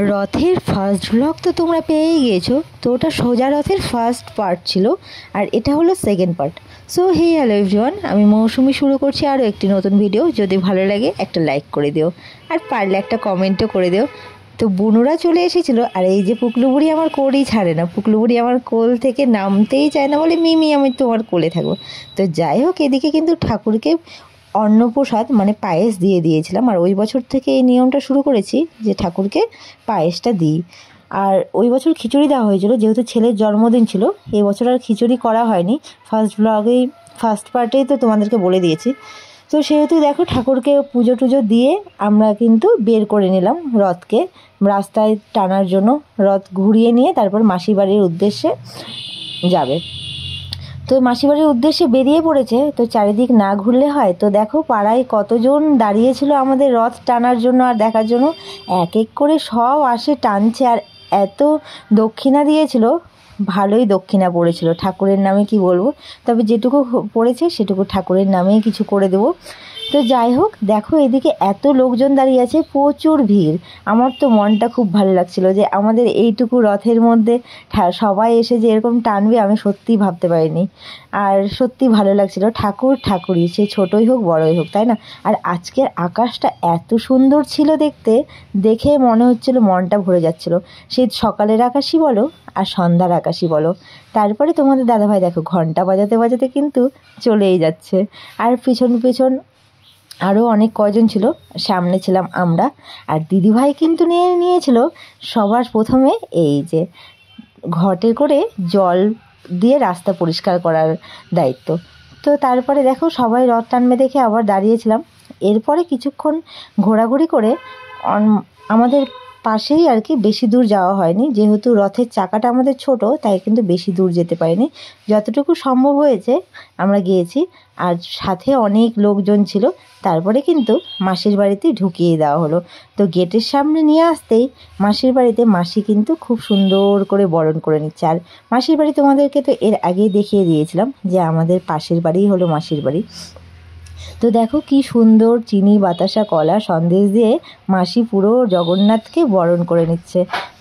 রথের first blog তো তোমরা পেয়েই গিয়েছো। তো ওটা সোজা রথের ফার্স্ট পার্ট ছিল, আর এটা হলো second part. So hey hello everyone, আমি মৌসুমি শুরু করছি আরও একটি নতুন ভিডিও। যদি ভালো লাগে একটা লাইক করে দিও, আর পারলে একটা কমেন্টও করে দিও। তো বুনুরা চলে এসেছিলো, আর এই যে পুকলু বুড়ি আমার কোলই ছাড়ে না। পুকলু বুড়ি আমার কোল থেকে নামতেই চায় না, বলে মিমি আমি তোমার কোলে থাকবো। তো যাই হোক, এদিকে কিন্তু ঠাকুরকে অন্নপ্রসাদ মানে পায়েস দিয়ে দিয়েছিলাম। আর ওই বছর থেকে এই নিয়মটা শুরু করেছি যে ঠাকুরকে পায়েসটা দিই। আর ওই বছর খিচুড়ি দেওয়া হয়েছিল, যেহেতু ছেলের জন্মদিন ছিল। এই বছর আর খিচুড়ি করা হয়নি, ফার্স্ট পার্টেই তো তোমাদেরকে বলে দিয়েছি। তো সেহেতু দেখো, ঠাকুরকে পুজো টুজো দিয়ে আমরা কিন্তু বের করে নিলাম রথকে রাস্তায় টানার জন্য। রথ ঘুরিয়ে নিয়ে তারপর মাসি বাড়ির উদ্দেশ্যে যাবে। তো মাসিবাড়ির উদ্দেশ্যে বেরিয়ে পড়েছে। তো চারিদিক না ঘুরলে হয়। তো দেখো, পাড়ায় কতজন দাঁড়িয়েছিল আমাদের রথ টানার জন্য আর দেখার জন্য। এক এক করে সব আসে, টানছে। আর এত দক্ষিণা দিয়েছিল, ভালোই দক্ষিণা পড়েছিল। ঠাকুরের নামে কি বলবো, তবে যেটুকু পড়েছে সেটুকু ঠাকুরের নামেই কিছু করে দেবো। তো যাই হোক, দেখো এদিকে এত লোকজন দাঁড়িয়ে আছে, প্রচুর ভিড়। আমার তো মনটা খুব ভালো লাগছিল যে আমাদের এইটুকু রথের মধ্যে সবাই এসে যে এরকম টানবে, আমি সত্যিই ভাবতে পারিনি। আর সত্যি ভালো লাগছিল। ঠাকুরই, সে ছোটই হোক বড়ই হোক, তাই না? আর আজকের আকাশটা এত সুন্দর ছিল দেখতে, দেখে মনে হচ্ছিল মনটা ভরে যাচ্ছিল। সে সকালের আকাশই বলো আর সন্ধ্যার আকাশই বলো। তারপরে তোমাদের দাদাভাই দেখো ঘন্টা বাজাতে বাজাতে কিন্তু চলেই যাচ্ছে। আর পিছন পিছন আরও অনেক কজন ছিল, সামনে ছিলাম আমরা। আর দিদিভাই কিন্তু নিয়েছিল সবার প্রথমে এই যে ঘটে করে জল দিয়ে রাস্তা পরিষ্কার করার দায়িত্ব। তো তারপরে দেখো সবাই রথ টানবে দেখে আবার দাঁড়িয়েছিলাম। এরপরে কিছুক্ষণ ঘোরাঘুরি করে আমাদের পাশেই আর কি, বেশি দূর যাওয়া হয়নি, যেহেতু রথের চাকাটা আমাদের ছোট, তাই কিন্তু বেশি দূর যেতে পারিনি। যতটুকু সম্ভব হয়েছে আমরা গিয়েছি। আর সাথে অনেক লোকজন ছিল। তারপরে কিন্তু মাসির বাড়িতে ঢুকিয়ে দেওয়া হলো। তো গেটের সামনে নিয়ে আসতেই মাসির বাড়িতে মাসি কিন্তু খুব সুন্দর করে বরণ করে নিচ্ছে। আর মাসির বাড়ি তোমাদেরকে তো এর আগেই দেখিয়ে দিয়েছিলাম যে আমাদের পাশের বাড়িই হলো মাসির বাড়ি। তো দেখো কি সুন্দর চিনি, বাতাসা, কলা, সন্দেশ দিয়ে মাসি পুরো জগন্নাথকে বরণ করে নিচ্ছে।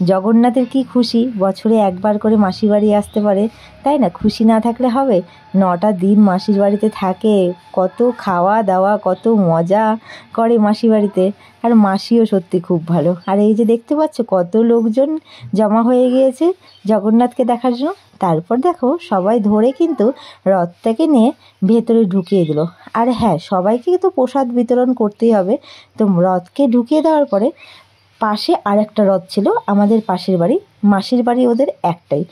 জগন্নাথের কি খুশি, বছরে একবার করে মাসির বাড়ি আসতে পারে, তাই না? খুশি না থাকলে হবে? 9টা দিন মাসির বাড়িতে থাকে, কত খাওয়া দাওয়া, কত মজা করে মাসির বাড়িতে। আর মাসিও সত্যি খুব ভালো। আর এই যে দেখতে পাচ্ছ কত লোকজন জমা হয়ে গিয়েছে জগন্নাথকে দেখার জন্য। তারপর দেখো সবাই ধরে কিন্তু রথটাকে নিয়ে ভেতরে ঢুকিয়ে দিল। আর হ্যাঁ, সবাইকে তো প্রসাদ বিতরণ করতেই হবে। তো রথকে ঢুকিয়ে দেওয়ার পরে পাশে আরেকটা রথ ছিল আমাদের পাশের বাড়ি। মাসির বাড়ি ওদের একটাই,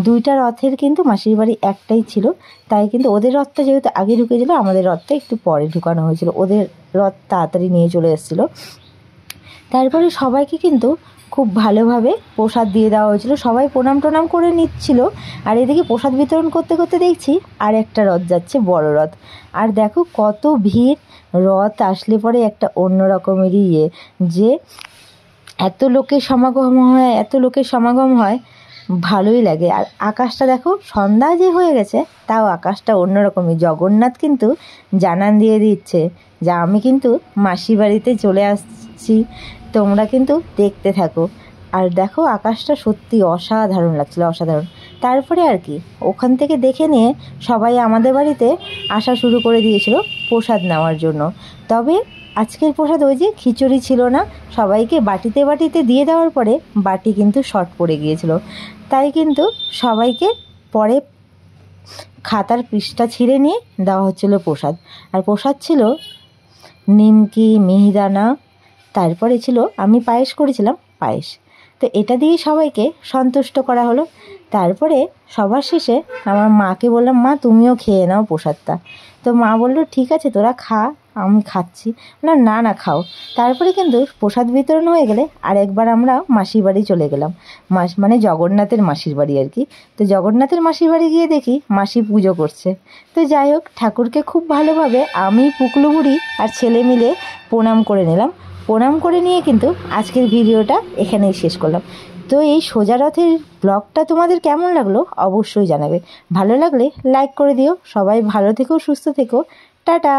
2টা রথের কিন্তু মাসির বাড়ি একটাই ছিল। তাই কিন্তু ওদের রথটা যেহেতু আগে ঢুকেছিল, আমাদের রথটা একটু পরে ঢুকানো হয়েছিল। ওদের রথ তাড়াতাড়ি নিয়ে চলে এসেছিলো। তারপরে সবাইকে কিন্তু খুব ভালোভাবে প্রসাদ দিয়ে দেওয়া হয়েছিল। সবাই প্রণাম টনাম করে নিচ্ছিল। আর এদিকে প্রসাদ বিতরণ করতে করতে দেখছি আর একটা রথ যাচ্ছে, বড় রথ। আর দেখো কত ভিড়। রথ আসলে পরে একটা অন্য রকমেরই যে এত লোকের সমাগম হয়, ভালোই লাগে। আর আকাশটা দেখো, সন্ধ্যা যে হয়ে গেছে তাও আকাশটা অন্যরকমই। জগন্নাথ কিন্তু জানান দিয়ে দিচ্ছে যে আমি কিন্তু মাসি বাড়িতে চলে আসছি, তোমরা কিন্তু দেখতে থাকো। আর দেখো আকাশটা সত্যি অসাধারণ লাগছিল, অসাধারণ। তারপরে আর কি, ওখান থেকে দেখে নিয়ে সবাই আমাদের বাড়িতে আসা শুরু করে দিয়েছিল প্রসাদ নেওয়ার জন্য। তবে আজকের প্রসাদ ওই যে খিচুড়ি ছিল না, সবাইকে বাটিতে বাটিতে দিয়ে দেওয়ার পরে বাটি কিন্তু শর্ট পড়ে গিয়েছিল। তাই কিন্তু সবাইকে পরে খাতার পৃষ্ঠা ছিঁড়ে নিয়ে দেওয়া হচ্ছিল প্রসাদ। আর প্রসাদ ছিল নিমকি, মিহিদানা, তারপরে ছিল আমি পায়েস করেছিলাম, পায়েস। তো এটা দিয়ে সবাইকে সন্তুষ্ট করা হলো। তারপরে সবার শেষে আমার মাকে বললাম, মা তুমিও খেয়ে নাও প্রসাদটা। তো মা বললো ঠিক আছে তোরা খা, আমি খাচ্ছি না, না খাও। তারপরে কিন্তু প্রসাদ বিতরণ হয়ে গেলে আরেকবার আমরা মাসির বাড়ি চলে গেলাম। মানে জগন্নাথের মাসির বাড়ি আর কি। তো জগন্নাথের মাসির বাড়ি গিয়ে দেখি মাসি পুজো করছে। তো যাই হোক, ঠাকুরকে খুব ভালোভাবে আমি, পুকলু বুড়ি আর ছেলে মিলে প্রণাম করে নিলাম। প্রণাম করে নিয়ে কিন্তু আজকের ভিডিওটা এখানেই শেষ করলাম। তো এই সোজা রথের ব্লগটা তোমাদের কেমন লাগলো অবশ্যই জানাবে। ভালো লাগলে লাইক করে দিও। সবাই ভালো থেকো, সুস্থ থেকো, টাটা।